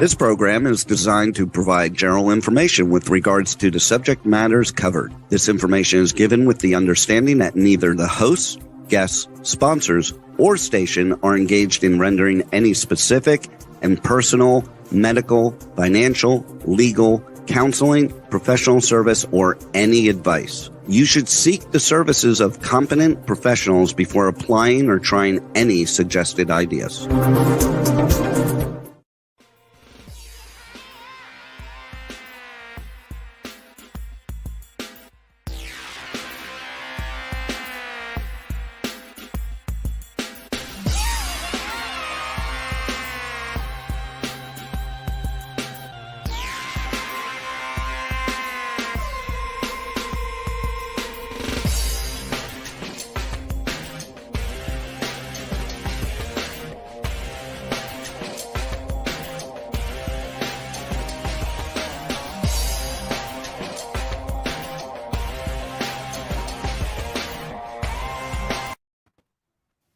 This program is designed to provide general information with regards to the subject matters covered. This information is given with the understanding that neither the hosts, guests, sponsors, or station are engaged in rendering any specific and personal, medical, financial, legal, counseling, professional service, or any advice. You should seek the services of competent professionals before applying or trying any suggested ideas.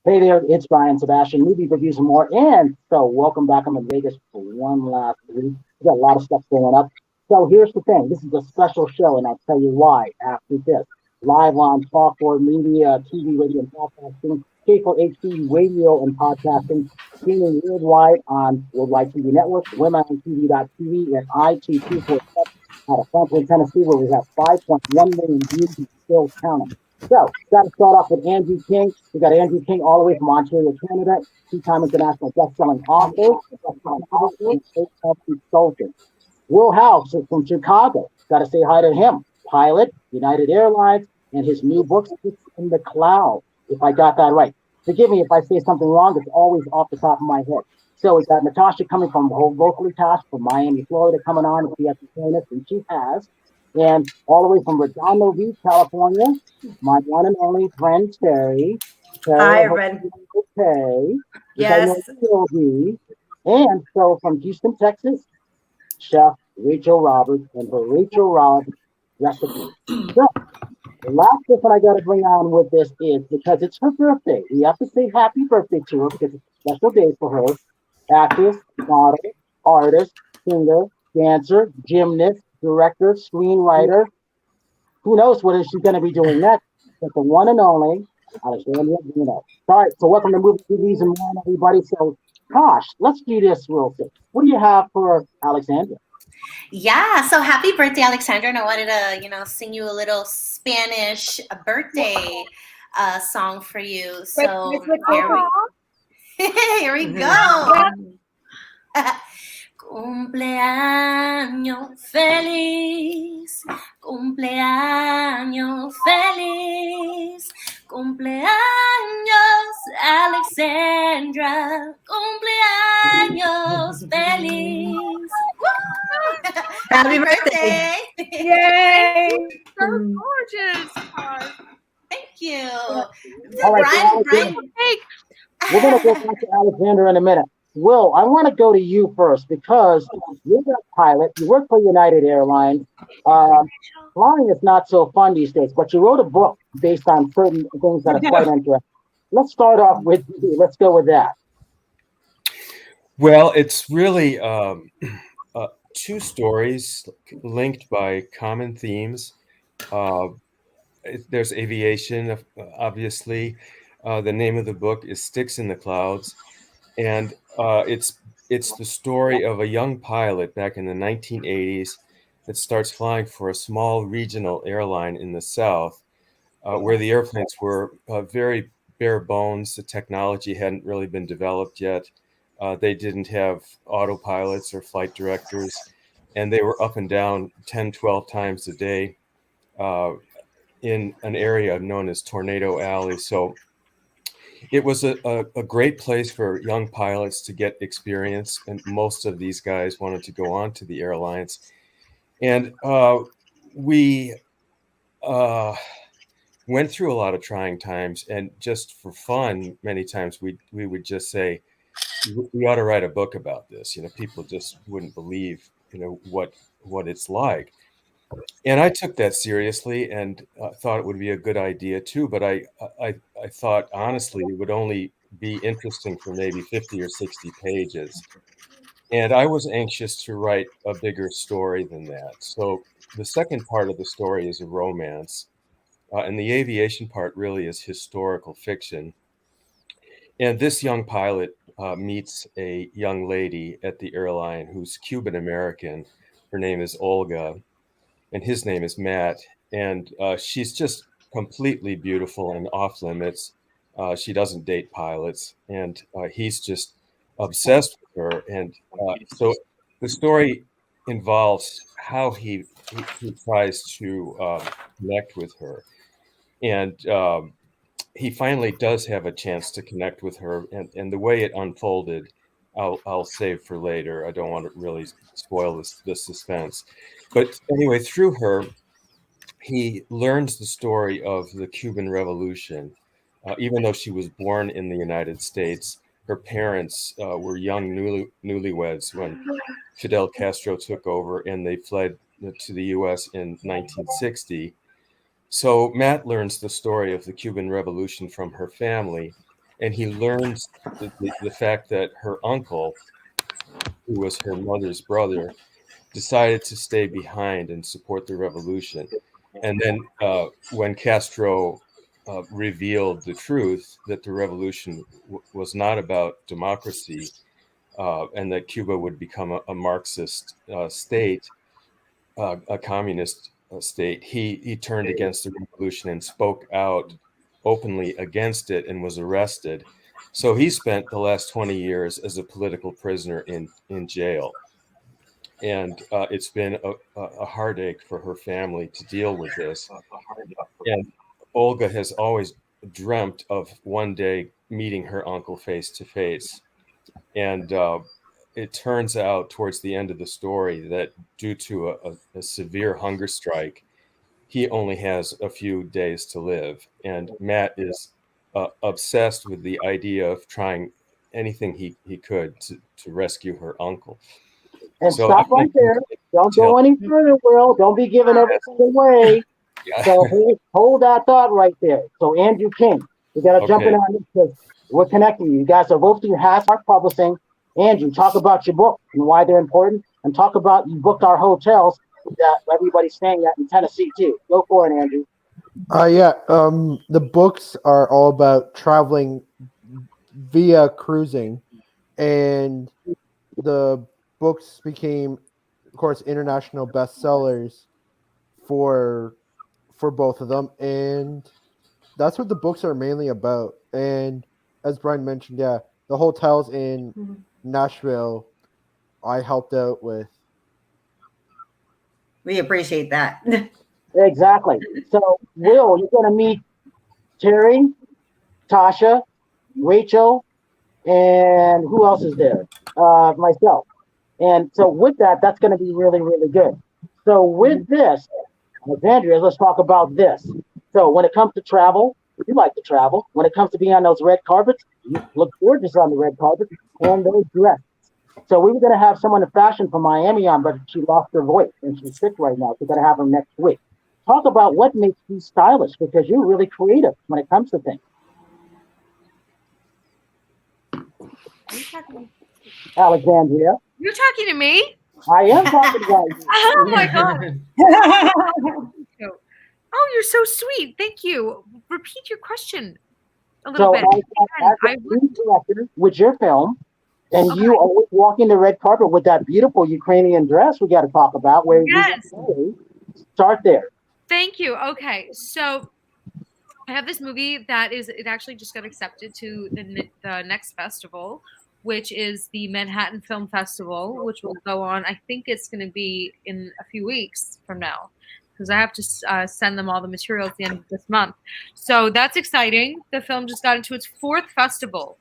Hey there, it's Brian Sebastian, movie reviews and more. And so welcome back. I'm in Vegas for one last week. We got a lot of stuff going up. So here's the thing. This is a special show, and I'll tell you why after this. Live on Talk4 Media, TV, radio, and podcasting, K4HD radio and podcasting, streaming worldwide on Worldwide TV Network, WomenOnTV.tv, and I247 out of Franklin, Tennessee, where we have 5.1 million views and still counting. So, got to start off with Andrew King. We got Andrew King all the way from Ontario, Canada, two-time international best-selling author, consultant. Will Howe from Chicago. Got to say hi to him. Pilot, United Airlines, and his new book, Sticks in the Cloud, if I got that right. Forgive me if I say something wrong. It's always off the top of my head. So we got Natasha coming from locally tasked from Miami, Florida, coming on if she has to join us, and she has. And all the way from Redondo Beach, California, my one and only friend Terry. Hi, Red. Okay. Yes. And so from Houston, Texas, Chef Rachel Roberts and her Rachel Roberts recipe. So the last person I got to bring on with this is because it's her birthday. We have to say happy birthday to her because it's a special day for her. Actress, model, artist, singer, dancer, gymnast, director, screenwriter. Who knows what she's going to be doing next? But the one and only Alexandra Vino. All right, so welcome to Movie Reviews and More, everybody. So, gosh, let's do this real quick. What do you have for Alexandra? Yeah, so happy birthday, Alexandra. And I wanted to, sing you a little Spanish birthday song for you. So here we go. Cumpleaños feliz, cumpleaños feliz, cumpleaños Alexandra, cumpleaños feliz. Happy birthday! Yay! So gorgeous. Thank you. All right, Brian. We're going to go back to Alexandra in a minute. Will, I want to go to you first because you're a pilot. You work for United Airlines. Flying is not so fun these days, but you wrote a book based on certain things that are quite interesting. Let's start off with you. Let's go with that. Well, it's really two stories linked by common themes. There's aviation, obviously. The name of the book is Sticks in the Clouds. And it's the story of a young pilot back in the 1980s that starts flying for a small regional airline in the South, where the airplanes were very bare bones. The technology hadn't really been developed yet. They didn't have autopilots or flight directors, and they were up and down 10, 12 times a day in an area known as Tornado Alley. So it was a great place for young pilots to get experience, and most of these guys wanted to go on to the airlines. And we went through a lot of trying times, and just for fun, many times we would just say, we ought to write a book about this. People just wouldn't believe, what it's like. And I took that seriously and thought it would be a good idea too. But I thought, honestly, it would only be interesting for maybe 50 or 60 pages. And I was anxious to write a bigger story than that. So the second part of the story is a romance. And the aviation part really is historical fiction. And this young pilot meets a young lady at the airline who's Cuban American. Her name is Olga, and his name is Matt. And she's just completely beautiful and off limits. She doesn't date pilots, and he's just obsessed with her. And so the story involves how he tries to connect with her. And he finally does have a chance to connect with her, and the way it unfolded, I'll save for later. I don't want to really spoil the suspense, but anyway, through her, he learns the story of the Cuban Revolution. Even though she was born in the United States, her parents were young newlyweds when Fidel Castro took over, and they fled to the U.S. in 1960. So Matt learns the story of the Cuban Revolution from her family, and he learns the fact that her uncle, who was her mother's brother, decided to stay behind and support the revolution. And then when Castro revealed the truth that the revolution was not about democracy and that Cuba would become a Marxist state, a communist state, he turned against the revolution and spoke out openly against it and was arrested. So he spent the last 20 years as a political prisoner in jail. And it's been a heartache for her family to deal with this. And Olga has always dreamt of one day meeting her uncle face to face. And it turns out towards the end of the story that due to a severe hunger strike, he only has a few days to live. And Matt is obsessed with the idea of trying anything he could to rescue her uncle. And so stop right there. Don't go any further, Will. Don't be giving everything away. Yeah. So hold that thought right there. So Andrew King, we got to jump in on this because we're connecting you. You guys are both through Hasmark Publishing. Andrew, talk about your book and why they're important, and talk about you booked our hotels that everybody's staying at in Tennessee too. Go for it, Andrew. The books are all about traveling via cruising, and the books became, of course, international bestsellers for both of them, and that's what the books are mainly about. And as Brian mentioned, the hotels in Nashville, I helped out with. We appreciate that. Exactly. So, Will, you're going to meet Terry, Tasha, Rachel, and who else is there? Myself. And so with that, that's going to be really, really good. So with this, Alexandria, let's talk about this. So when it comes to travel, you like to travel. When it comes to being on those red carpets, you look gorgeous on the red carpet and those dresses. So we were going to have someone in fashion from Miami on, but she lost her voice and she's sick right now. So we're going to have her next week. Talk about what makes you stylish, because you're really creative when it comes to things. Alexandria. You're talking to me? I am talking about you. Oh my God. Oh, you're so sweet. Thank you. Repeat your question a little bit. As a lead director with your film, and you always walking the red carpet with that beautiful Ukrainian dress we got to talk about. Where start there. Thank you. Okay, so I have this movie that it actually just got accepted to the next festival, which is the Manhattan Film Festival, which will go on. I think it's going to be in a few weeks from now, because I have to send them all the material at the end of this month. So that's exciting. The film just got into its 4th festival.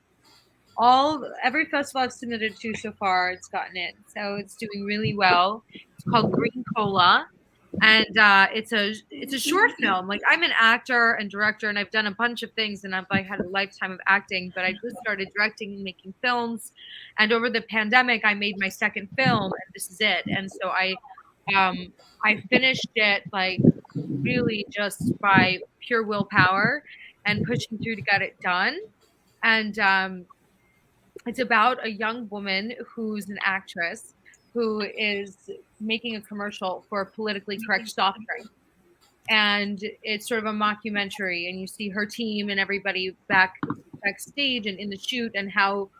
Every festival I've submitted to so far, it's gotten in. So it's doing really well. It's called Green Cola. And it's a short film. Like, I'm an actor and director, and I've done a bunch of things, and I've had a lifetime of acting, but I just started directing and making films. And over the pandemic, I made my second film, and this is it. And so I finished it like really just by pure willpower and pushing through to get it done. And It's about a young woman who's an actress who is making a commercial for a politically correct soft drink. And it's sort of a mockumentary, and you see her team and everybody backstage and in the shoot, and how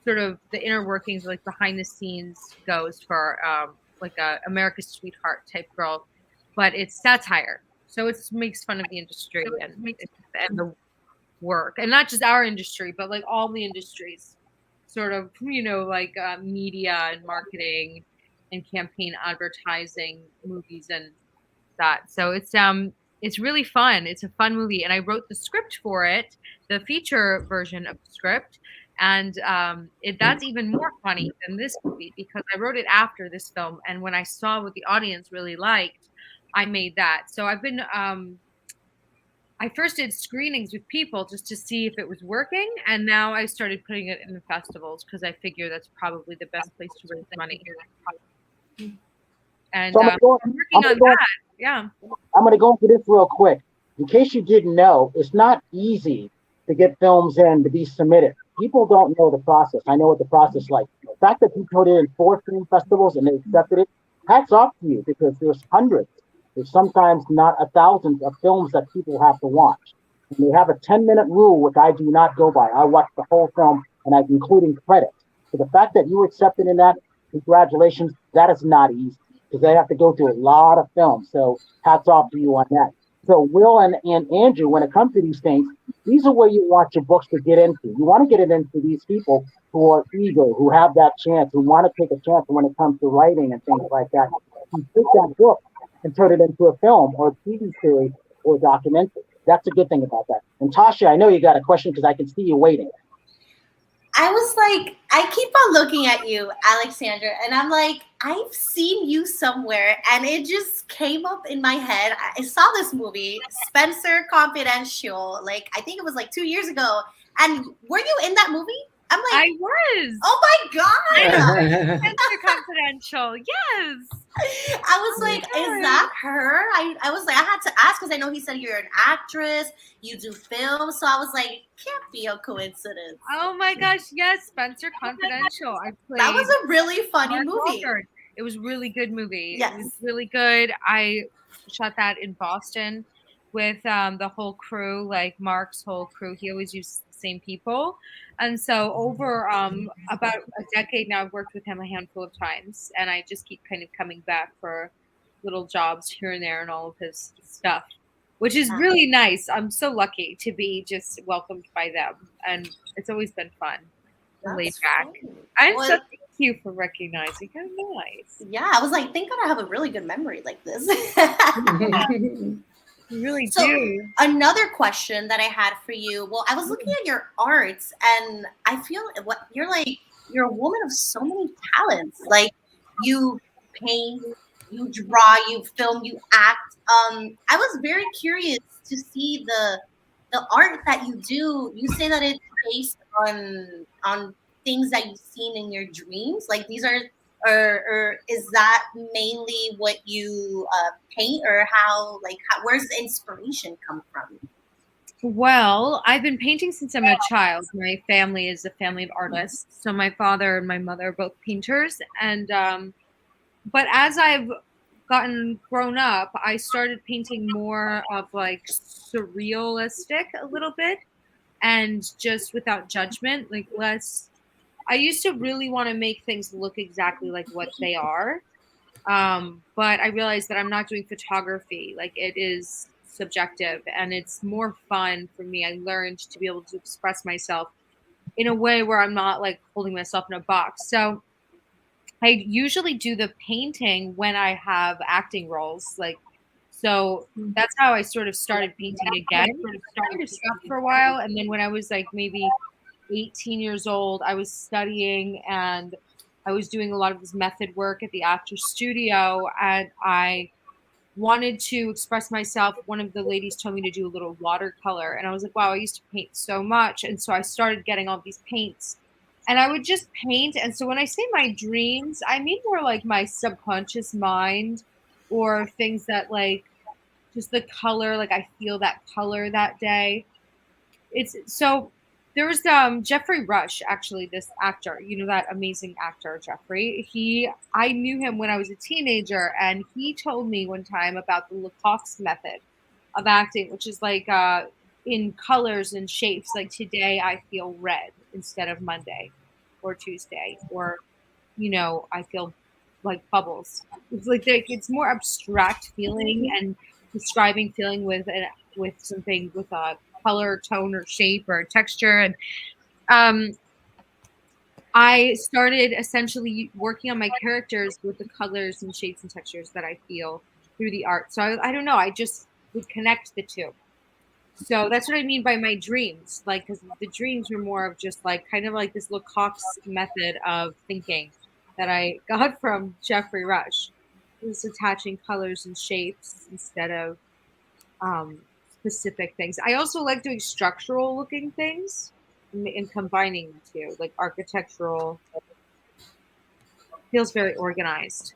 sort of the inner workings, like behind the scenes, goes for like a America's Sweetheart type girl, but it's satire, so it makes fun of the industry and the work, and not just our industry, but like all the industries, sort of, like media and marketing and campaign advertising, movies and that. So it's really fun. It's a fun movie, and I wrote the script for it, the feature version of the script, and that's even more funny than this movie because I wrote it after this film, and when I saw what the audience really liked, I made that. So I've been I first did screenings with people just to see if it was working, and now I started putting it in the festivals because I figure that's probably the best place to raise money. And So I'm working on that. Yeah. I'm going to go into this real quick. In case you didn't know, it's not easy to get films in to be submitted. People don't know the process. I know what the process is like. The fact that you put it in 4 film festivals and they accepted it, hats off to you because there's hundreds. There's sometimes not thousands of films that people have to watch. And they have a 10-minute rule, which I do not go by. I watch the whole film and I'm including credits. So the fact that you accepted in that, congratulations, that is not easy because they have to go through a lot of films. So hats off to you on that. So Will and Andrew, when it comes to these things, these are where you want your books to get into. You want to get it into these people who are eager, who have that chance, who want to take a chance when it comes to writing and things like that. You take that book and turn it into a film or a TV series or a documentary. That's a good thing about that. And Tasha, I know you got a question because I can see you waiting. I was like, I keep on looking at you, Alexandra, and I'm like, I've seen you somewhere, and it just came up in my head. I saw this movie, Spencer Confidential, like I think it was like 2 years ago. And were you in that movie? I'm like, I was. Oh my god! Spencer Confidential, yes. I was like, is that her? I was like, I had to ask because I know he said you're an actress, you do film, so I was like, can't be a coincidence. Oh my gosh, yes, Spencer Confidential. I played. That was a really funny Mark movie. Wahlberg. It was a really good movie. Yes. It was really good. I shot that in Boston with the whole crew, like Mark's whole crew. He always used the same people. And so over about a decade now, I've worked with him a handful of times. And I just keep kind of coming back for little jobs here and there and all of his stuff, which is really nice. I'm so lucky to be just welcomed by them. And it's always been fun. Laid back. I'm so thank you for recognizing. How nice. Yeah, I was like, thank God I have a really good memory like this. You really so, do. Another question that I had for you. Well, I was looking at your arts, and I feel you're a woman of so many talents. Like you paint, you draw, you film, you act. I was very curious to see the art that you do. You say that it's based on things that you've seen in your dreams. Like these are. Or is that mainly what you paint, or where's the inspiration come from? Well, I've been painting since I'm a child. My family is a family of artists, so my father and my mother are both painters. And but as I've grown up, I started painting more of like surrealistic a little bit, and just without judgment, like less. I used to really want to make things look exactly like what they are. But I realized that I'm not doing photography. Like it is subjective and it's more fun for me. I learned to be able to express myself in a way where I'm not like holding myself in a box. So I usually do the painting when I have acting roles. So that's how I sort of started painting again. I kind of stopped for a while. And then when I was like maybe 18 years old, I was studying and I was doing a lot of this method work at the Actors Studio, and I wanted to express myself. One of the ladies told me to do a little watercolor, and I was like, wow, I used to paint so much. And so I started getting all these paints, and I would just paint. And so when I say my dreams, I mean more like my subconscious mind, or things that like just the color, like I feel that color that day. It's so There was Jeffrey Rush, actually, this actor, you know, that amazing actor, Jeffrey. I knew him when I was a teenager, and he told me one time about the Lecoq's method of acting, which is like in colors and shapes. Like today I feel red instead of Monday or Tuesday, or, you know, I feel like bubbles. It's like it's more abstract feeling and describing feeling with something with a color, tone, or shape or texture. And I started essentially working on my characters with the colors and shapes and textures that I feel through the art. So I don't know, I just would connect the two. So that's what I mean by my dreams, like, because the dreams were more of just like kind of like this Lecoq's method of thinking that I got from Jeffrey Rush. It was attaching colors and shapes instead of specific things. I also like doing structural looking things and combining the two, like architectural. Feels very organized.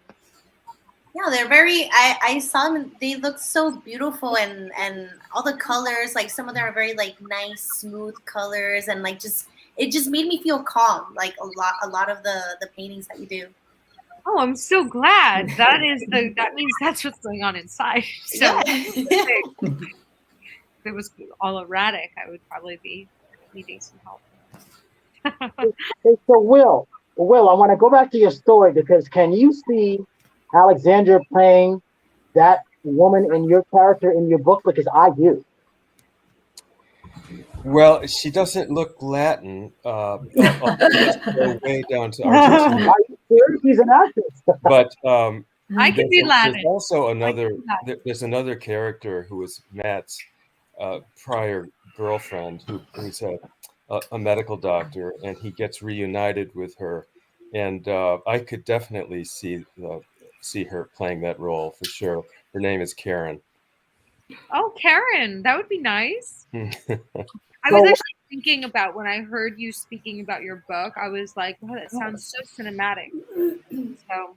Yeah, they're very. I saw them. They look so beautiful, and all the colors. Like some of them are very like nice, smooth colors, and like just it just made me feel calm. Like a lot of the paintings that you do. Oh, I'm so glad. That means that's what's going on inside. So Yeah. if it was all erratic, I would probably be needing some help. Hey, so Will, I want to go back to your story because can you see Alexandra playing that woman in your character in your book? Because I do. Well, she doesn't look Latin. I'll just go way down to Argentina. Are you serious? She's an actress. But I can be Latin. There's also there's another character who was Matt's prior girlfriend who's a medical doctor, and he gets reunited with her. And I could definitely see her playing that role for sure. Her name is Karen. Oh, Karen, that would be nice. I was actually thinking about when I heard you speaking about your book, I was like, wow, that sounds so cinematic. So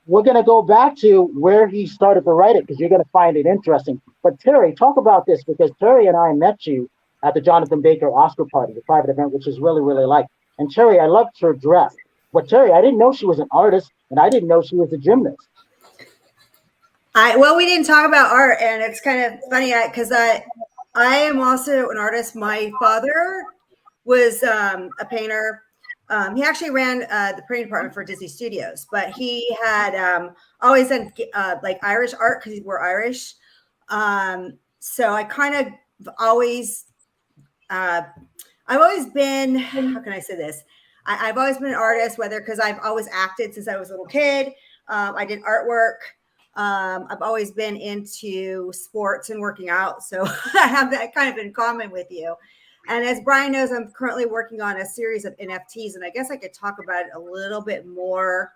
We're going to go back to where he started to write it because you're going to find it interesting. But Terry, talk about this because Terry and I met you at the Jonathan Baker Oscar party, the private event, which is really, really like. And Terry, I loved her dress. But Terry, I didn't know she was an artist, and I didn't know she was a gymnast. Well, we didn't talk about art, and it's kind of funny because I am also an artist. My father was a painter. He actually ran the printing department for Disney Studios, but he had always done like Irish art because we're Irish. So I kind of always, I've always been, how can I say this? I've always been an artist, whether because I've always acted since I was a little kid. I did artwork. I've always been into sports and working out. So I have that kind of in common with you. And as Brian knows, I'm currently working on a series of NFTs. And I guess I could talk about it a little bit more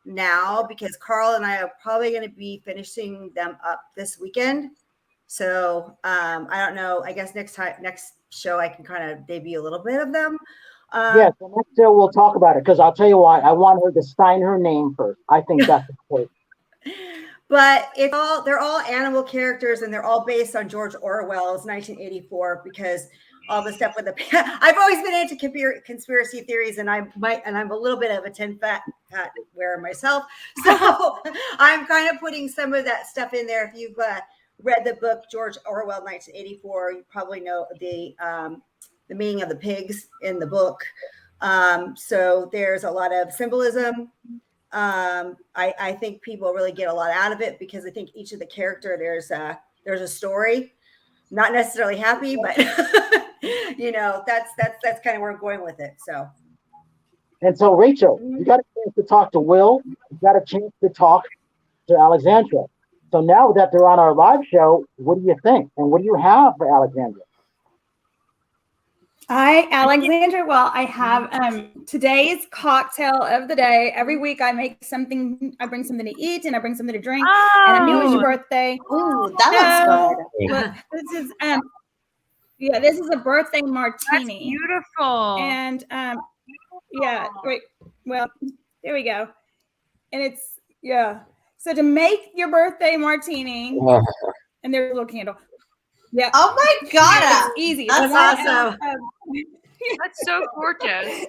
now because Carl and I are probably going to be finishing them up this weekend. So I don't know. I guess next show, I can kind of debut a little bit of them. Yes, the next show we'll talk about it because I'll tell you why. I want her to sign her name first. I think that's important. But they're all animal characters, and they're all based on George Orwell's 1984 because all the stuff with the I've always been into conspiracy theories, and I'm a little bit of a tin hat wearer myself. So I'm kind of putting some of that stuff in there. If you've read the book George Orwell 1984, you probably know the meaning of the pigs in the book. So there's a lot of symbolism. I think people really get a lot out of it because I think each of the character there's a story, not necessarily happy, but you know that's kind of where I'm going with it. So, and so Rachel, you got a chance to talk to Will, you got a chance to talk to Alexandra. So now that they're on our live show, what do you think, and what do you have for Alexandra? Hi, Alexandra. Well, I have today's cocktail of the day. Every week I make something, I bring something to eat and I bring something to drink. And I knew it was your birthday. Ooh, that looks good. This is a birthday martini. That's beautiful. And well, there we go. And it's so to make your birthday martini, and there's a little candle. Yeah. Oh my God. It's easy. That's awesome. That's so gorgeous.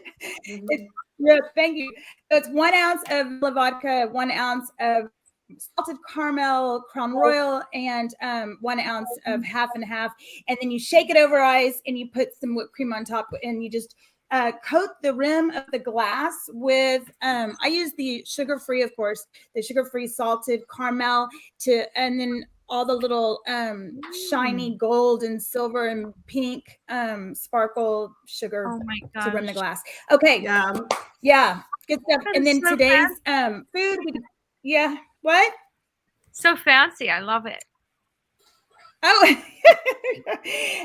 Yeah, thank you. So it's 1 ounce of vodka, 1 ounce of salted caramel, Crown Royal, and 1 ounce of half and half. And then you shake it over ice and you put some whipped cream on top, and you just coat the rim of the glass with, I use the sugar-free, of course, the sugar-free salted caramel and then all the little shiny gold and silver and pink sparkle sugar to rim the glass. Okay. Yeah. Good stuff. And then so today's food. What? So fancy. I love it. Oh,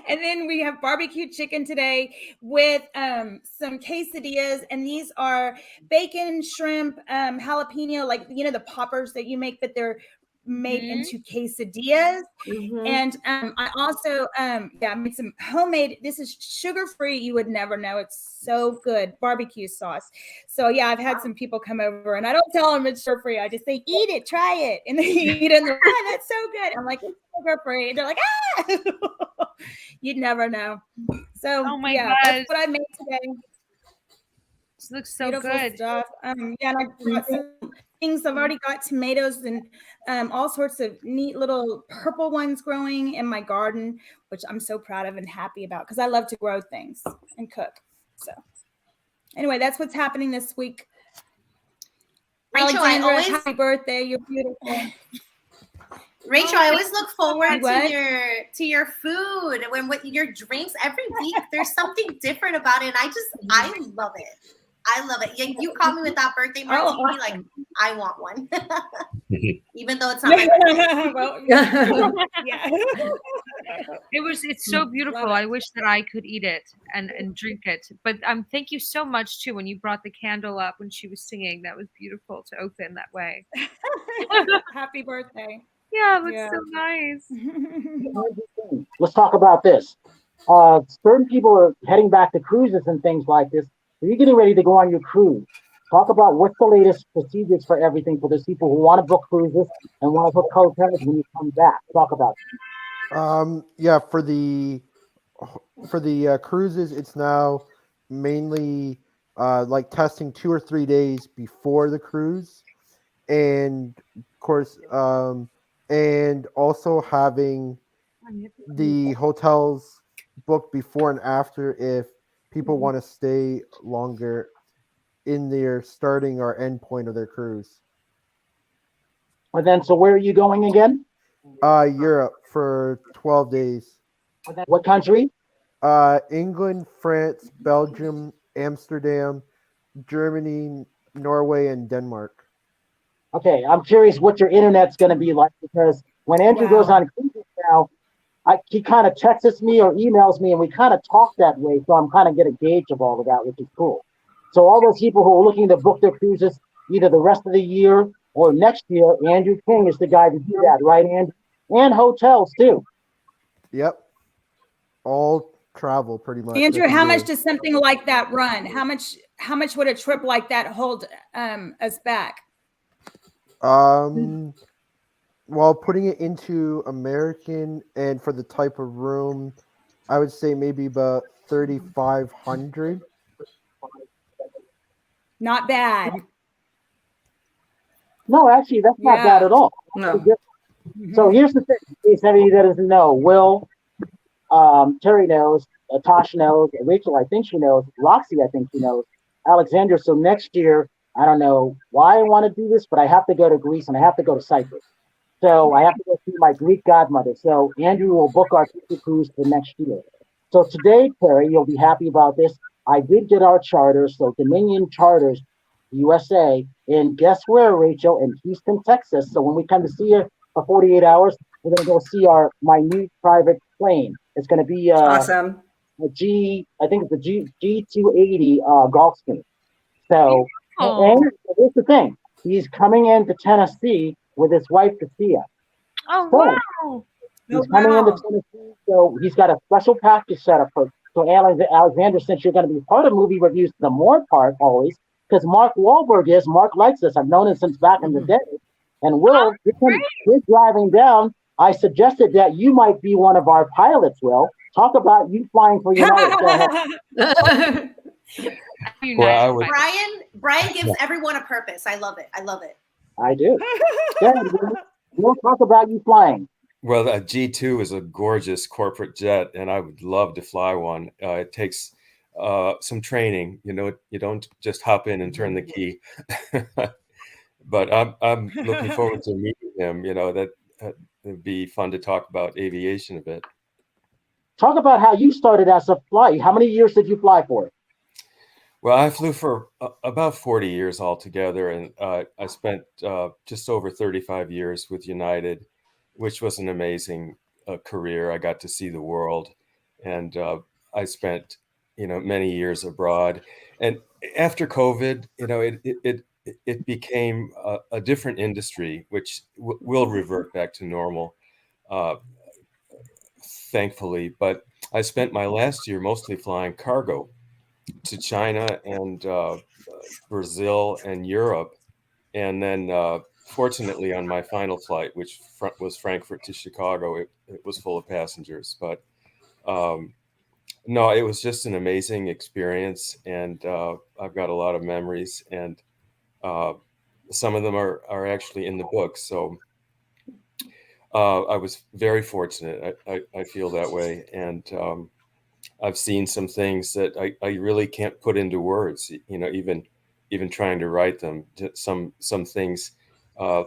and then we have barbecue chicken today with some quesadillas, and these are bacon, shrimp, jalapeno, like the poppers that you make, but they're made into quesadillas. And I also made some homemade. This is sugar-free. You would never know. It's so good. Barbecue sauce. So yeah, I've had some people come over, and I don't tell them it's sugar-free. I just say, eat it, try it, and they eat it. And they're like, that's so good. I'm like, it's sugar-free. And they're like, ah. You'd never know. So that's what I made today. This looks so beautiful good. Stuff. And I got some things. I've already got tomatoes and all sorts of neat little purple ones growing in my garden, which I'm so proud of and happy about because I love to grow things and cook. So anyway, that's what's happening this week. Rachel, Alexandra, happy birthday. You're beautiful. Rachel, I always look forward to your food with your drinks every week. There's something different about it. And I love it. I love it. You call me with that birthday martini, like I want one, even though it's not my birthday. Well, It's so beautiful. I wish that I could eat it and drink it. But thank you so much too when you brought the candle up when she was singing. That was beautiful to open that way. Happy birthday. Yeah, it looks so nice. Let's talk about this. Certain people are heading back to cruises and things like this. Are you getting ready to go on your cruise? Talk about what's the latest procedures for everything for those people who want to book cruises and want to book hotels when you come back. Talk about it. For the cruises, it's now mainly like testing 2 or 3 days before the cruise, and of course, and also having the hotels booked before and after if people want to stay longer in their starting or end point of their cruise. And then, so where are you going again? Europe for 12 days. What country? England, France, Belgium, Amsterdam, Germany, Norway, and Denmark. Okay, I'm curious what your internet's going to be like, because when Andrew goes on cruises now, he kind of texts me or emails me, and we kind of talk that way. So I'm kind of get a gauge of all of that, which is cool. So all those people who are looking to book their cruises either the rest of the year or next year, Andrew King is the guy to do that, right, Andrew? And hotels too. Yep. All travel pretty much. Andrew, how much does something like that run? How much would a trip like that hold us back? Well, putting it into American and for the type of room, I would say maybe about 3,500. Not bad. No, actually, that's not bad at all. No. So here's the thing, in case anybody that doesn't know, Will, Terry knows, Tosh knows, Rachel, I think she knows, Roxy, I think she knows, Alexandra. So next year, I don't know why I want to do this, but I have to go to Greece and I have to go to Cyprus. So I have to go see my Greek godmother. So Andrew will book our future cruise for next year. So today, Terry, you'll be happy about this. I did get our charters. So Dominion Charters, USA, and guess where, Rachel? In Houston, Texas. So when we come to see you for 48 hours, we're going to go see my new private plane. It's going to be awesome. I think it's a G280 Gulfstream. So, and here's the thing. He's coming into Tennessee with his wife, Kapoor. Oh, wow. He's coming into Tennessee, so he's got a special package set up for. So, Alexandra, since you're going to be part of movie reviews, the more part always, because Mark Wahlberg Mark likes us. I've known him since back in the day. And Will, you're driving down. I suggested that you might be one of our pilots, Will. Talk about you flying for United. Go ahead. Well, Brian gives everyone a purpose. I love it. I love it. I do. Go ahead, we'll talk about you flying. Well, a G2 is a gorgeous corporate jet, and I would love to fly one. It takes some training. You know, you don't just hop in and turn the key. But I'm looking forward to meeting him. You know, that it'd be fun to talk about aviation a bit. Talk about how you started as a flight. How many years did you fly for? Well, I flew for about 40 years altogether, and I spent just over 35 years with United, which was an amazing career. I got to see the world, and I spent, many years abroad. And after COVID, it became a different industry, which will revert back to normal, thankfully. But I spent my last year mostly flying cargo to China and Brazil and Europe. And then fortunately on my final flight, which was Frankfurt to Chicago, it was full of passengers. But no, it was just an amazing experience. And I've got a lot of memories, and some of them are actually in the book. So I was very fortunate. I feel that way. And I've seen some things that I really can't put into words, even trying to write them. Some things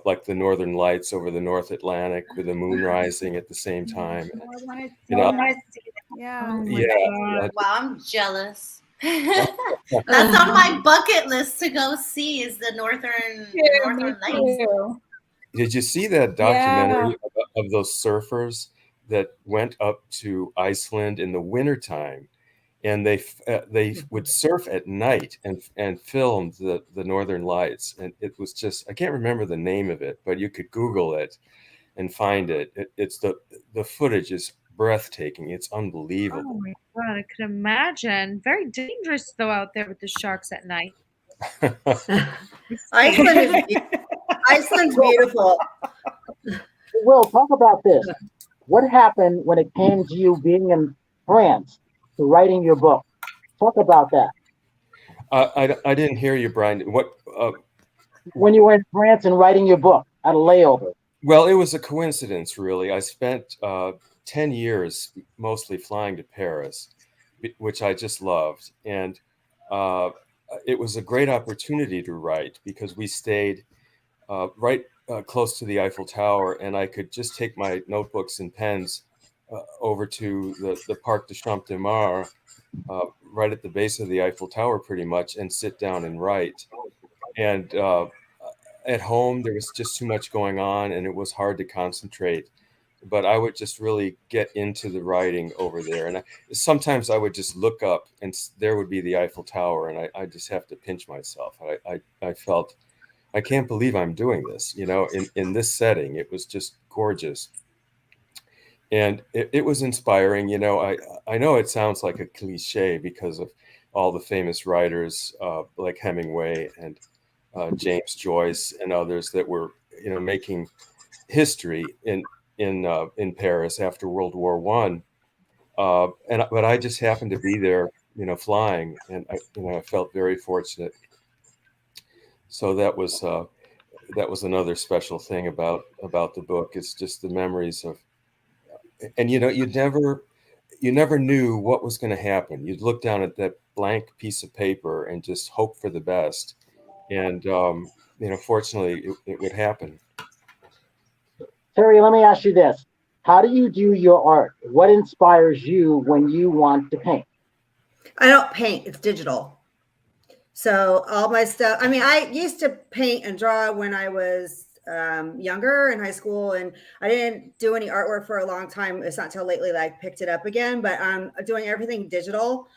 like the Northern Lights over the North Atlantic with the moon rising at the same time. Yeah. Wow, I'm jealous. That's on my bucket list to go see, is the Northern Lights. Did you see that documentary of those surfers that went up to Iceland in the wintertime, and they would surf at night and filmed the Northern Lights? And it was just, I can't remember the name of it, but you could Google it and find it. It's the footage is breathtaking. It's unbelievable. Oh my God, I could imagine. Very dangerous though out there with the sharks at night. Iceland's beautiful. Will, talk about this. What happened when it came to you being in France to writing your book? Talk about that. I didn't hear you, Brian. What? When you were in France and writing your book at a layover? Well, it was a coincidence, really. I spent 10 years mostly flying to Paris, which I just loved. And it was a great opportunity to write because we stayed right close to the Eiffel Tower, and I could just take my notebooks and pens over to the Parc des Champs de Mars, right at the base of the Eiffel Tower pretty much, and sit down and write. And at home, there was just too much going on, and it was hard to concentrate. But I would just really get into the writing over there. And sometimes I would just look up, and there would be the Eiffel Tower, and I just have to pinch myself. I felt, I can't believe I'm doing this, in this setting. It was just gorgeous. And it was inspiring. I know it sounds like a cliche because of all the famous writers like Hemingway and James Joyce and others that were, making history in Paris after World War I. But I just happened to be there, flying, and I felt very fortunate. So that was another special thing about the book. It's just the memories of, and you never knew what was going to happen. You'd look down at that blank piece of paper and just hope for the best. And fortunately, it would happen. Terry, let me ask you this: how do you do your art? What inspires you when you want to paint? I don't paint; it's digital. So all my stuff, I used to paint and draw when I was younger in high school, and I didn't do any artwork for a long time. It's not until lately that I picked it up again, but I'm doing everything digital.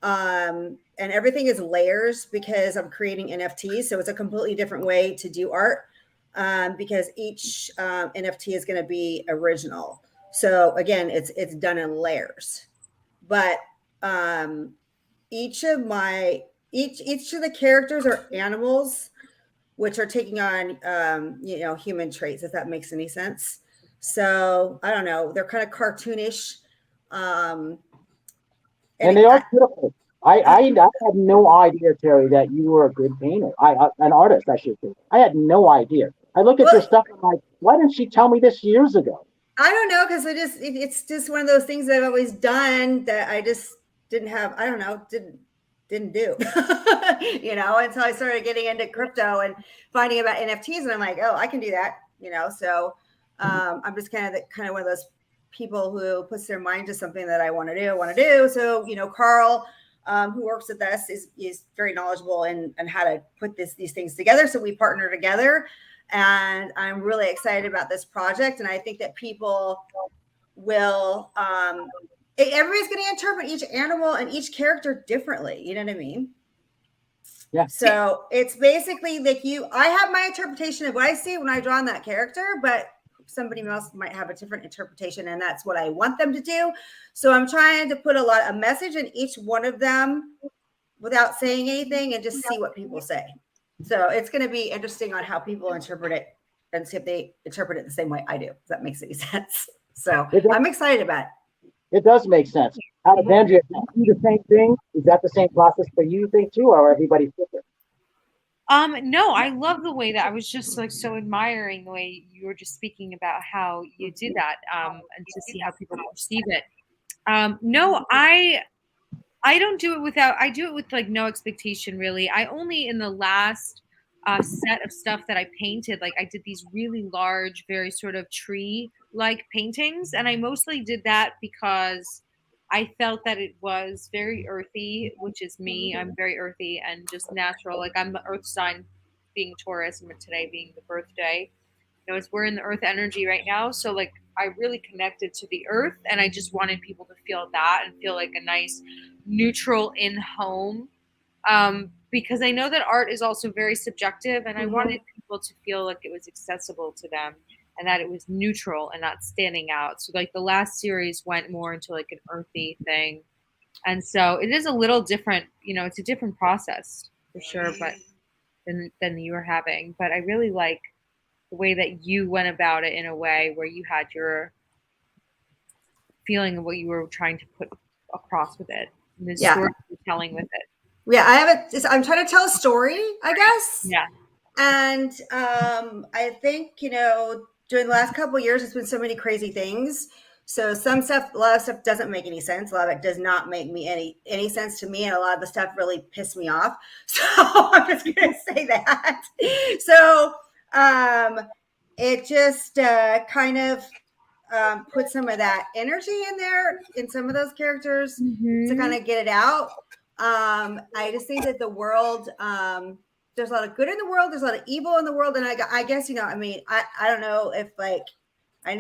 And everything is layers because I'm creating NFTs. So it's a completely different way to do art because each NFT is going to be original. So again, it's done in layers, but each of the characters are animals, which are taking on, human traits, if that makes any sense. So I don't know, they're kind of cartoonish. And they are beautiful. I had no idea, Terry, that you were a good painter. An artist, I should say. I had no idea. I look at your stuff and I'm like, why didn't she tell me this years ago? I don't know, because it's just one of those things that I've always done that I just didn't have. I don't know, didn't do. You know, until I started getting into crypto and finding about NFTs, and I'm like, oh, I can do that. You know, so I'm just kind of one of those people who puts their mind to something that I want to do. So, you know, Carl, who works with us, is very knowledgeable in how to put these things together. So we partner together, and I'm really excited about this project. And I think that people will, everybody's going to interpret each animal and each character differently. You know what I mean? Yeah. So it's basically like I have my interpretation of what I see when I draw on that character, but somebody else might have a different interpretation, and that's what I want them to do. So I'm trying to put a message in each one of them without saying anything, and just see what people say. So it's going to be interesting on how people interpret it, and see if they interpret it the same way I do. If that makes any sense. So I'm excited about it. It does make sense. Alexandria, do you do the same thing? Is that the same process for you, think too, or everybody's different? No, I love the way that I was just like so admiring the way you were just speaking about how you do that, and to see how people perceive it. No, I don't do it I do it with like no expectation really. I only in the last set of stuff that I painted, like I did these really large, very sort of tree-like paintings, and I mostly did that because I felt that it was very earthy, which is me. I'm very earthy and just natural. Like I'm the earth sign, being Taurus, and today being the birthday. You know, we're in the earth energy right now. So like I really connected to the earth, and I just wanted people to feel that and feel like a nice neutral in home. Because I know that art is also very subjective, and I wanted people to feel like it was accessible to them, and that it was neutral and not standing out. So like the last series went more into like an earthy thing. And so it is a little different, you know, it's a different process for sure, but than you were having. But I really like the way that you went about it in a way where you had your feeling of what you were trying to put across with it. And the story you're telling with it. Yeah, I'm trying to tell a story, I guess. Yeah. And I think, you know, during the last couple of years, it's been so many crazy things. So a lot of stuff doesn't make any sense. A lot of it does not make me any sense to me. And a lot of the stuff really pissed me off. So I'm just going to say that. So it just kind of put some of that energy in there in some of those characters to kind of get it out. I just think that the world, there's a lot of good in the world. There's a lot of evil in the world. And I guess, you know, I mean, I don't know if like, I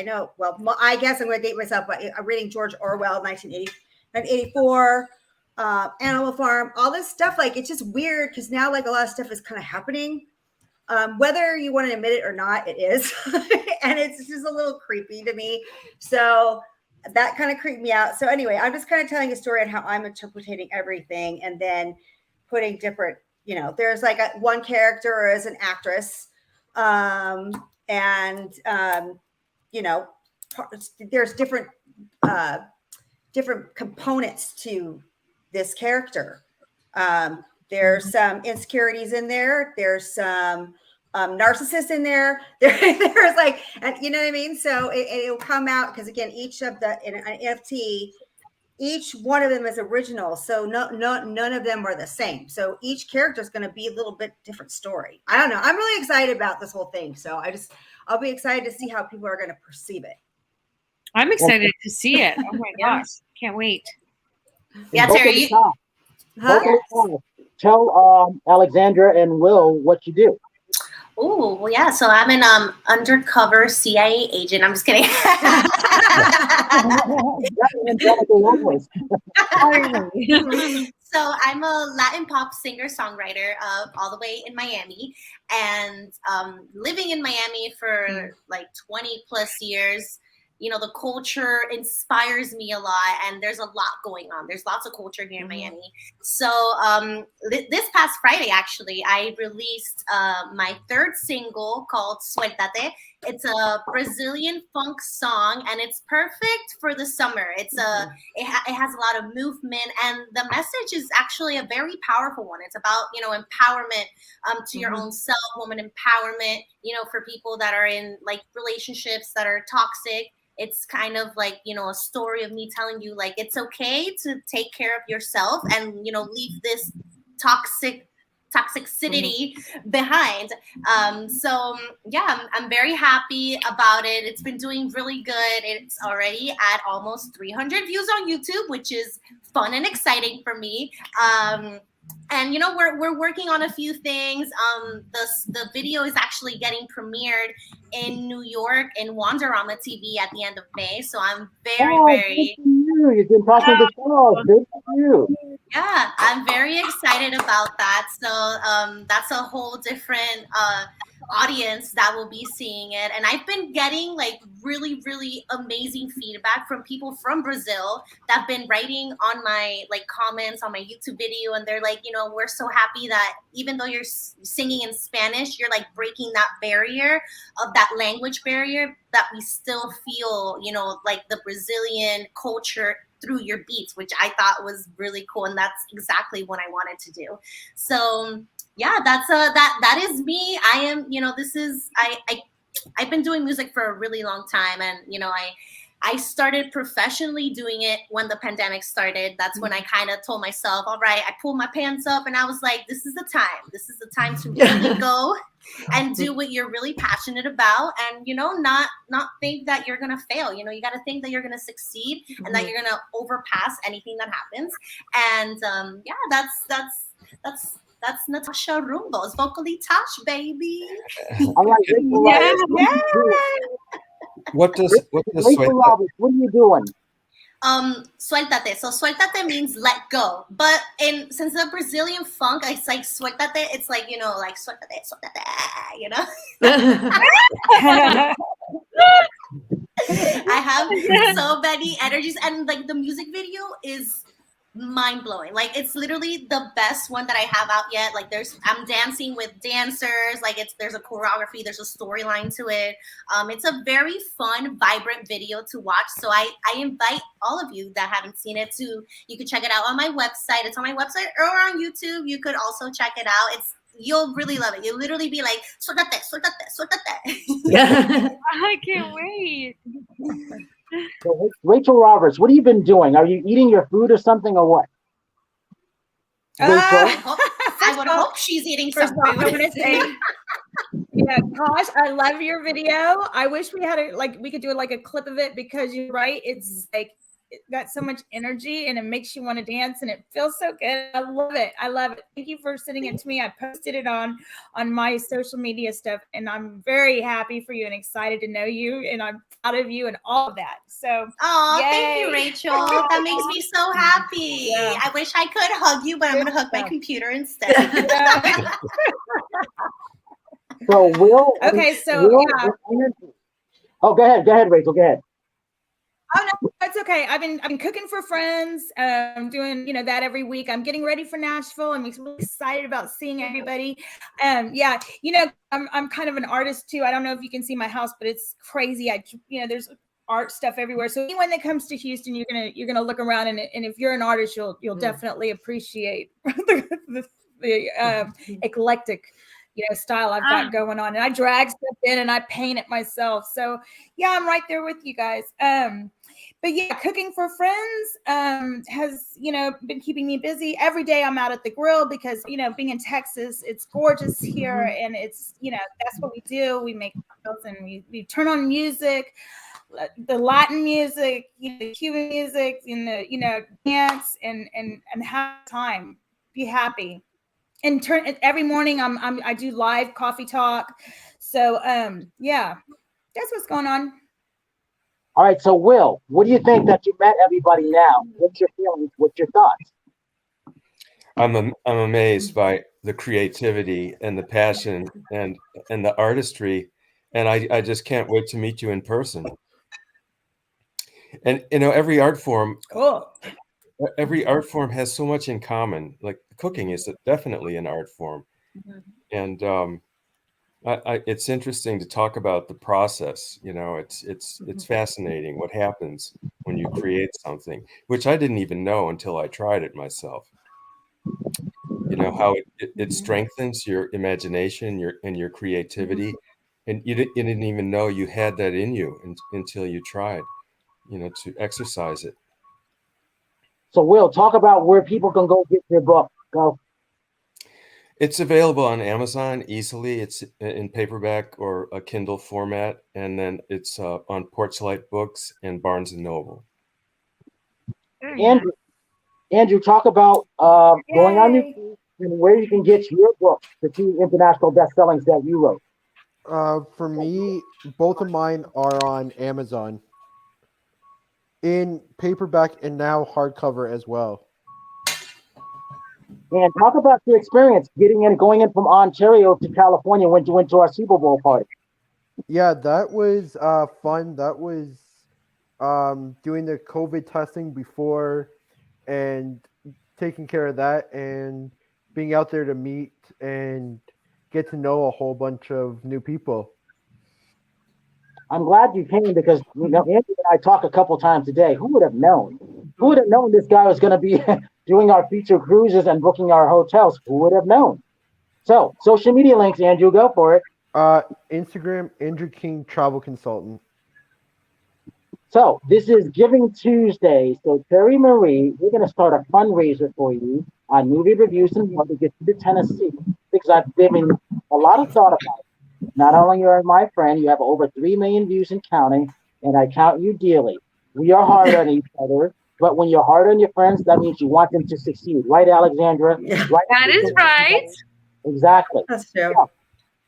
know, well, I guess I'm going to date myself, but I'm reading George Orwell, 1984, Animal Farm, all this stuff. Like, it's just weird because now like a lot of stuff is kind of happening. Whether you want to admit it or not, it is. And it's just a little creepy to me. So that kind of creeped me out. So anyway, I'm just kind of telling a story on how I'm interpreting everything, and then putting different, you know, there's like one character as an actress, and you know, there's different components to this character. There's some insecurities in there. There's some narcissists in there. There's like, you know what I mean? So it'll come out because again, each of in an NFT, each one of them is original. So none of them are the same. So each character is going to be a little bit different story. I don't know. I'm really excited about this whole thing. So I'll be excited to see how people are going to perceive it. I'm excited to see it. Oh my gosh. Can't wait. Yeah, Terry. Tell Alexandra and Will what you do. Oh, well, yeah. So I'm an undercover CIA agent. I'm just kidding. So I'm a Latin pop singer-songwriter all the way in Miami, and living in Miami for like 20 plus years. You know, the culture inspires me a lot, and there's a lot going on. There's lots of culture here in Miami. So this past Friday, actually, I released my third single called Suéltate. It's a Brazilian funk song, and it's perfect for the summer. It has a lot of movement, and the message is actually a very powerful one. It's about, empowerment to your own self, woman empowerment, for people that are in like relationships that are toxic. It's kind of like, a story of me telling you, like, it's okay to take care of yourself and, leave this toxicity behind. So yeah, I'm very happy about it. It's been doing really good. It's already at almost 300 views on YouTube, which is fun and exciting for me. And we're working on a few things. The video is actually getting premiered in New York in Wonderama TV at the end of May. So I'm very You've been talking to show. Good for you. Yeah, I'm very excited about that. So that's a whole different audience that will be seeing it. And I've been getting like really, really amazing feedback from people from Brazil that have been writing on my like comments on my YouTube video. And they're like, we're so happy that even though you're singing in Spanish, you're like breaking that barrier of that language barrier, that we still feel, like the Brazilian culture through your beats, which I thought was really cool. And that's exactly what I wanted to do. So yeah, that is me. I am, I've been doing music for a really long time. And, I started professionally doing it when the pandemic started. That's when I kind of told myself, all right, I pulled my pants up and I was like, this is the time. This is the time to really go and do what you're really passionate about, and not think that you're gonna fail. You got to think that you're gonna succeed and that you're gonna overpass anything that happens. And yeah, that's Natasha Rumbos, vocally Tosh, baby. All right, What does Rachel Roberts, what are you doing? Suéltate. So suéltate means let go. But since the Brazilian funk, it's like suéltate. It's like, like suéltate, I have so many energies, and like the music video is mind-blowing. Like it's literally the best one that I have out yet. Like I'm dancing with dancers, like there's a choreography, there's a storyline to it. It's a very fun, vibrant video to watch. So I invite all of you that haven't seen it you could check it out on my website. It's on my website or on YouTube. You could also check it out. You'll really love it. You'll literally be like, suéltate, suéltate, suéltate. I can't wait. So, Rachel Roberts, what have you been doing? Are you eating your food or something, or what? I would hope she's eating some food. I want to say, yeah, Tosh, I love your video. I wish we had we could do like a clip of it, because you're right. It's like it got so much energy and it makes you want to dance and it feels so good. I love it. I love it. Thank you for sending it to me. I posted it on my social media stuff, and I'm very happy for you and excited to know you, and I'm proud of you and all of that. So thank you, Rachel. That makes me so happy. Yeah. I wish I could hug you, but I'm gonna hug my computer instead. So Will. Okay, so yeah. Oh, go ahead, Rachel. Go ahead. Oh no, it's okay. I've been cooking for friends. I'm doing that every week. I'm getting ready for Nashville. I'm really excited about seeing everybody. Yeah, I'm kind of an artist too. I don't know if you can see my house, but it's crazy. There's art stuff everywhere. So anyone that comes to Houston, you're gonna look around, and if you're an artist, you'll definitely appreciate the eclectic style I've got going on. And I drag stuff in and I paint it myself. So yeah, I'm right there with you guys. But yeah, cooking for friends has, been keeping me busy. Every day I'm out at the grill because, being in Texas, it's gorgeous here. And it's, that's what we do. We make grills and we turn on music, the Latin music, the Cuban music, and dance and have time, be happy. And every morning I do live coffee talk. So yeah, that's what's going on. All right, so Will, what do you think that you met everybody now? What's your feelings? What's your thoughts? I'm amazed by the creativity and the passion and the artistry, and I just can't wait to meet you in person. And every art form, every art form has so much in common. Like cooking is definitely an art form, and It's interesting to talk about the process. You know, it's fascinating what happens when you create something, which I didn't even know until I tried it myself. You know how it strengthens your imagination, your creativity, and you didn't even know you had that in you until you tried, you know, to exercise it. So, Will, talk about where people can go get your book. Go. It's available on Amazon easily. It's in paperback or a Kindle format, and then it's on Porchlight Books and Barnes and Noble. Andrew, Andrew, talk about going on YouTube and where you can get your book, the 2 international bestsellings that you wrote. For me, both of mine are on Amazon in paperback and now hardcover as well. And talk about your experience going in from Ontario to California when you went to our Super Bowl party. Yeah, that was fun. That was doing the COVID testing before and taking care of that and being out there to meet and get to know a whole bunch of new people. I'm glad you came because Andrew and I talk a couple times a day. Who would have known? Who would have known this guy was going to be doing our feature cruises and booking our hotels? Who would have known? So, social media links, Andrew, go for it. Instagram, Andrew King Travel Consultant. So, this is Giving Tuesday. So, Terry Marie, we're going to start a fundraiser for you on movie reviews and more to get you to Tennessee because I've given a lot of thought about it. Not only are you my friend, you have over 3 million views and counting, and I count you dearly. We are hard on each other, but when you're hard on your friends, that means you want them to succeed. Right, Alexandra? Yeah. Right? That is right. Exactly. That's true. Yeah.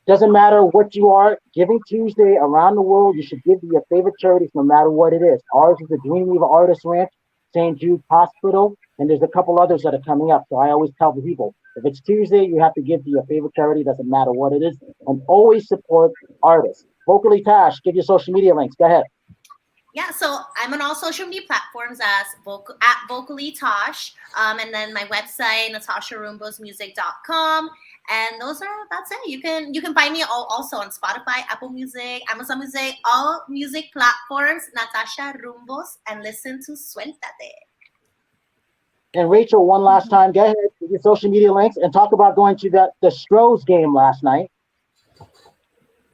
Doesn't matter what you are. Giving Tuesday around the world, you should give to your favorite charities no matter what it is. Ours is the Dream Weaver Artist Ranch, St. Jude Hospital, and there's a couple others that are coming up. So I always tell the people, if it's Tuesday, you have to give to your favorite charity. Doesn't matter what it is. And always support artists. Vocally Tash, give your social media links. Go ahead. Yeah, so I'm on all social media platforms as at Vocally Tosh, and then my website natasharumbosmusic.com, and that's it. You can find me also on Spotify, Apple Music, Amazon Music, all music platforms, Natasha Rumbos, and listen to Suéltate. And Rachel, one last time, go ahead with your social media links and talk about going to the Stros game last night.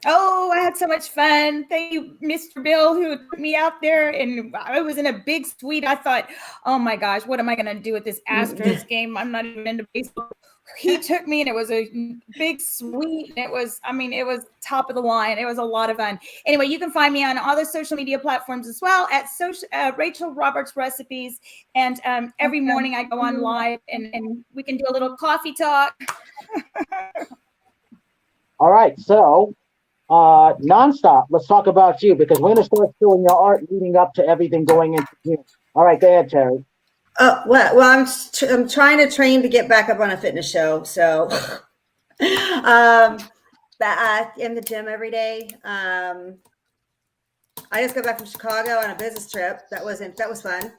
Oh, I had so much fun. Thank you, Mr. Bill, who took me out there. And I was in a big suite. I thought, oh my gosh, what am I going to do with this Astros game? I'm not even into baseball. He took me and it was a big suite. It was top of the line. It was a lot of fun. Anyway, you can find me on all the social media platforms as well at Rachel Roberts Recipes. And every morning I go on live and we can do a little coffee talk. All right. So, Nonstop, let's talk about you because we're going to start showing your art leading up to everything going into June. All right, go ahead, Terry. Well, I'm trying to train to get back up on a fitness show. So, in the gym every day. I just got back from Chicago on a business trip. That was fun.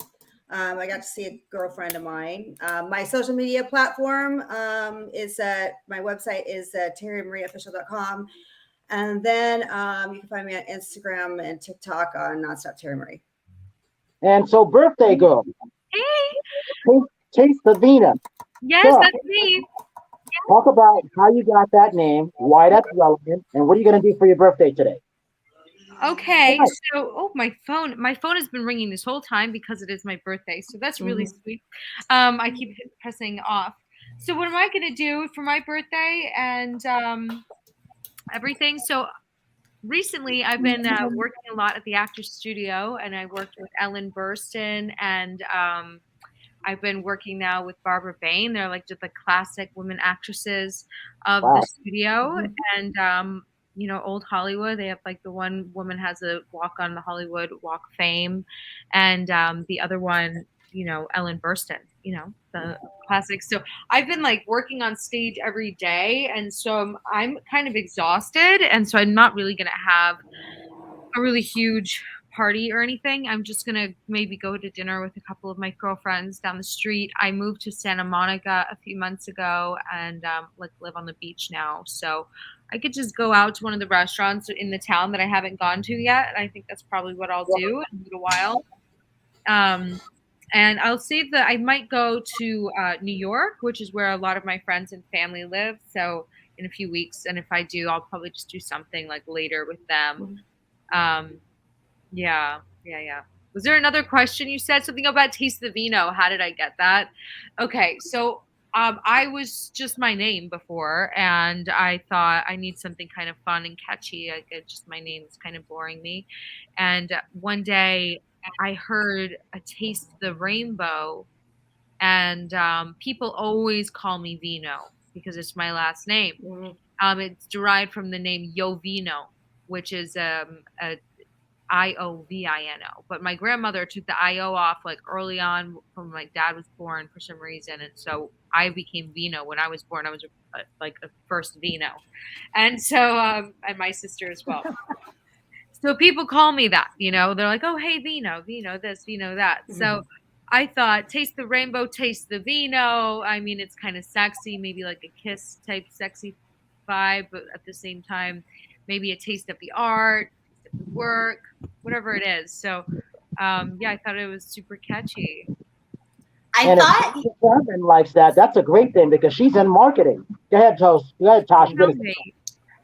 I got to see a girlfriend of mine. My social media platform is my website is terrymariaofficial.com. And then you can find me on Instagram and TikTok on Nonstop Terry Marie. And so, birthday girl. Hey. Taste the Vina. Yes, so, that's me. Talk about how you got that name, why that's relevant, and what are you going to do for your birthday today? Okay, so my phone has been ringing this whole time because it is my birthday, so that's really sweet. I keep pressing off. So what am I going to do for my birthday and everything? So recently I've been working a lot at the Actors Studio, and I worked with Ellen Burstyn, and I've been working now with Barbara Bain. They're like just the classic women actresses of the studio, and old Hollywood. They have like the one woman has a walk on the Hollywood Walk of Fame, and the other one, Ellen Burstyn, the classics. So I've been like working on stage every day, and so I'm kind of exhausted, and so I'm not really gonna have a really huge party or anything. I'm just gonna maybe go to dinner with a couple of my girlfriends down the street. I moved to Santa Monica a few months ago and live on the beach now, so I could just go out to one of the restaurants in the town that I haven't gone to yet. And I think that's probably what I'll do in a little while. And I'll save I might go to New York, which is where a lot of my friends and family live. So in a few weeks. And if I do, I'll probably just do something like later with them. Yeah. Was there another question? You said something about Taste the Vino. How did I get that? Okay. So I was just my name before, and I thought I need something kind of fun and catchy. Like just my name is kind of boring me. And one day I heard a Taste the Rainbow, and people always call me Vino because it's my last name. It's derived from the name Jovino, which is Iovino. But my grandmother took the IO off like early on when my dad was born for some reason, and so I became Vino. When I was born, I was like a first Vino, and so and my sister as well. So people call me that, you know. They're like, "Oh, hey, Vino, Vino this, Vino that." So I thought, taste the rainbow, taste the Vino. I mean, it's kind of sexy, maybe like a kiss type sexy vibe, but at the same time, maybe a taste of the art, taste of the work, whatever it is. So, yeah, I thought it was super catchy. I thought if Sherman likes that, that's a great thing because she's in marketing. Go ahead, Tosh. Go ahead, Tosh.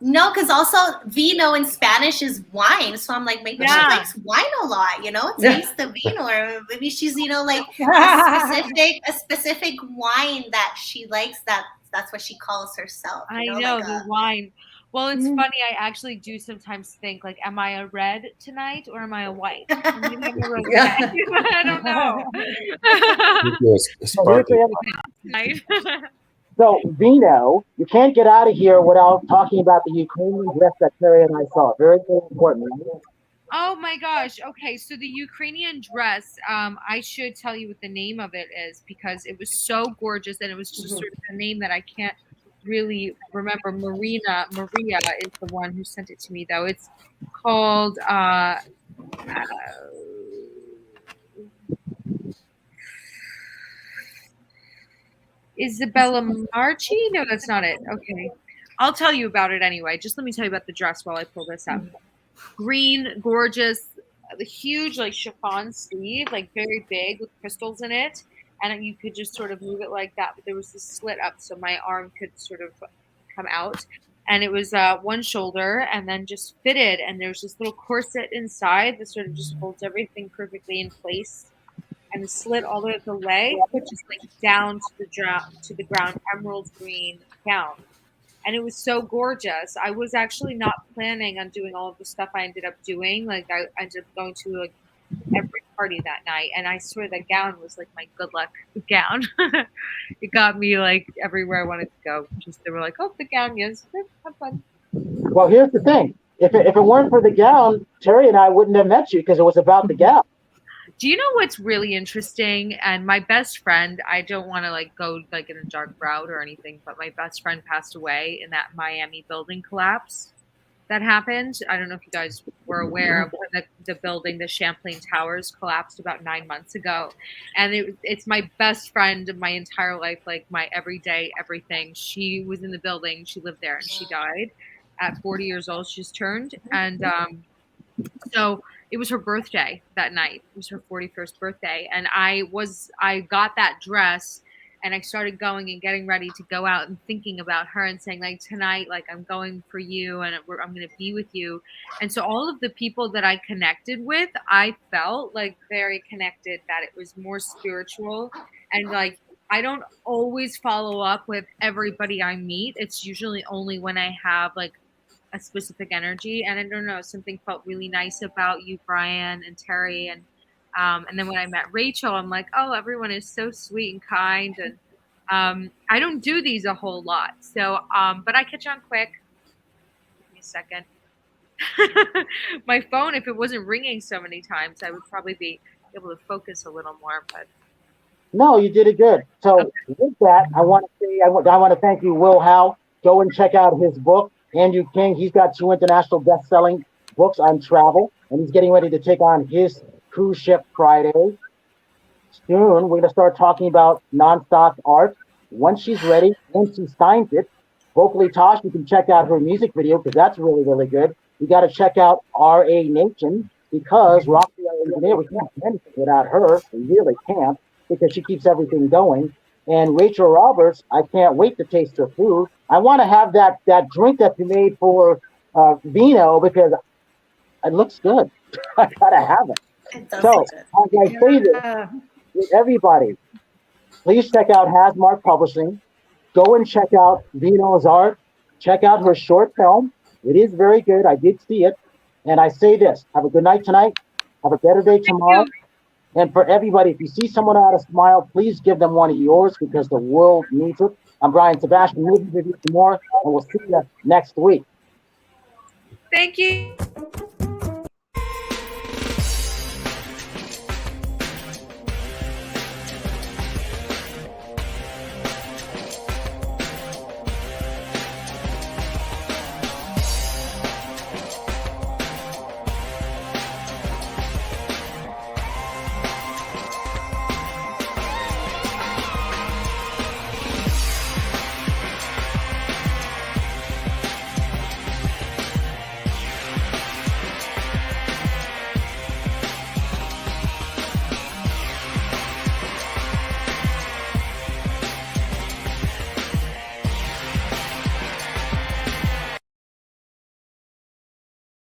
No, because also vino in Spanish is wine. So I'm like, maybe she likes wine a lot, you know, taste the vino, or maybe she's, you know, like a specific wine that she likes. That's what she calls herself. I know like the wine. Well, it's funny. I actually do sometimes think, like, am I a red tonight or am I a white? Maybe I'm a rosé. I don't know. So, Vino, you can't get out of here without talking about the Ukrainian dress that Terry and I saw. Very, very important. Right? Oh my gosh. Okay, so the Ukrainian dress, I should tell you what the name of it is because it was so gorgeous, and it was just sort of a name that I can't really remember. Maria is the one who sent it to me, though. It's called Isabella Marchi? No, that's not it. Okay. I'll tell you about it anyway. Just let me tell you about the dress while I pull this up. Green, gorgeous, the huge like chiffon sleeve, like very big with crystals in it. And you could just sort of move it like that. But there was this slit up so my arm could sort of come out. And it was one shoulder and then just fitted. And there's this little corset inside that sort of just holds everything perfectly in place. And the slit all the way at the leg, which is like down to the ground, emerald green gown. And it was so gorgeous. I was actually not planning on doing all of the stuff I ended up doing. Like I ended up going to like every party that night, and I swear that gown was like my good luck gown. It got me like everywhere I wanted to go. Just they were like, "Oh, the gown, yes, have fun." Well, here's the thing: if it weren't for the gown, Terry and I wouldn't have met you because it was about the gown. Do you know what's really interesting? And my best friend, I don't want to like go like in a dark route or anything, but my best friend passed away in that Miami building collapse that happened. I don't know if you guys were aware of when the building, the Champlain Towers, collapsed about 9 months ago. And it's my best friend of my entire life, like my everyday everything. She was in the building. She lived there, and she died at 40 years old. She just turned. And so it was her birthday that night. It was her 41st birthday. And I got that dress, and I started going and getting ready to go out and thinking about her and saying, like, tonight, like, I'm going for you and I'm going to be with you. And so all of the people that I connected with, I felt like very connected, that it was more spiritual. And like, I don't always follow up with everybody I meet. It's usually only when I have like a specific energy. And I don't know, something felt really nice about you, Brian and Terry. And then when I met Rachel, I'm like, oh, everyone is so sweet and kind. And I don't do these a whole lot. So, but I catch on quick. Give me a second. My phone, if it wasn't ringing so many times, I would probably be able to focus a little more. But no, you did it good. So with that, I want to thank you, Will Howe. Go and check out his book, Andrew King. He's got 2 international best-selling books on travel, and he's getting ready to take on his cruise ship Friday. Soon, we're going to start talking about nonstop art. Once she's ready, once she signs it, Vocally Tosh, you can check out her music video because that's really, really good. You got to check out R.A. Nation because Roxy, our engineer, we can't do anything without her. We really can't because she keeps everything going. And Rachel Roberts, I can't wait to taste her food. I want to have that drink that you made for Vino because it looks good. I got to have it. It does So, look good. as I say this, with everybody, please check out Hasmark Publishing. Go and check out Vino's art. Check out her short film. It is very good. I did see it. And I say this, have a good night tonight. Have a better day tomorrow. And for everybody, if you see someone out of smile, please give them one of yours because the world needs it. I'm Brian Sebastian, movie review for more, and we'll see you next week. Thank you.